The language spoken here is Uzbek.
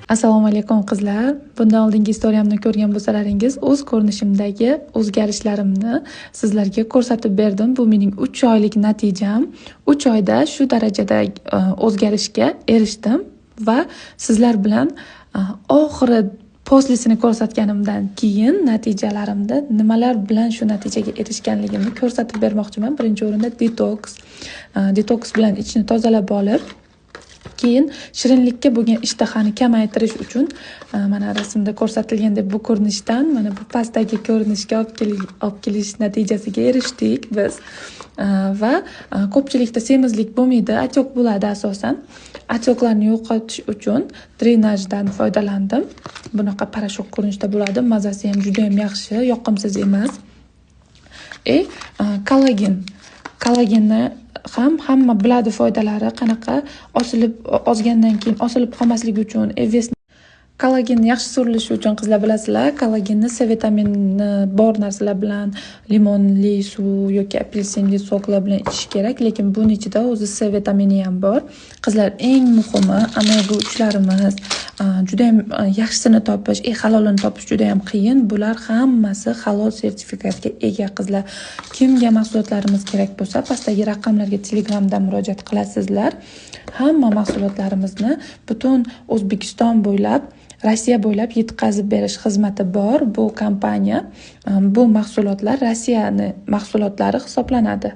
Assalomu alaykum qizlar. Bundan oldingi istoriyamni ko'rgan bo'lsalaringiz, o'z ko'rinishimdagi o'zgarishlarimni sizlarga ko'rsatib berdim. Bu mening 3 oylik natijam. 3 oyda shu darajada o'zgarishga erishdim va sizlar bilan oxiri postlisini ko'rsatganimdan keyin natijalarimda nimalar bilan shu natijaga erishganligimni ko'rsatib bermoqchiman. Birinchi o'rinda detoks. Detoks bilan ichni tozalab olib, keyin shirinlikka bo'lgan ishtahani kamaytirish uchun mana rasmda ko'rsatilgandek bu ko'rinishdan mana bu pastdagi ko'rinishga olib kelish natijasiga erishdik biz. Va ko'pchilikda semizlik bo'lmaydi, atyoq bo'ladi asosan. Atyoqlarni yo'qotish uchun drenajdan foydalandim. Bunaqa parashok ko'rinishda bo'ladi. Mazasi ham juda ham yaxshi, yoqimsiz emas. Kollagenni ham hamma biladi foydalari qanaqa. Ozgandan keyin osilib qolmasligi uchun kollagenni yaxshi surilishi uchun qizlar bilasizlar, kollagenni C vitamini bor narsalar bilan, limonli suv yoki apelsinli soklar bilan ichish kerak, lekin buning ichida o'zi C vitamini ham bor. Qizlar, eng muhimi omega 3larimiz juda ham yaxshisini topish, halolini topish juda ham qiyin. Bular hammasi halol sertifikatga ega qizlar. Kimga mahsulotlarimiz kerak bo'lsa, pastdagi raqamlarga Telegramdan murojaat qilasizlar. Hamma mahsulotlarimizni butun O'zbekiston bo'ylab, Rossiya bo'ylab yetkazib berish xizmati bor. Bu kompaniya, bu mahsulotlar Rossiyaning mahsulotlari hisoblanadi.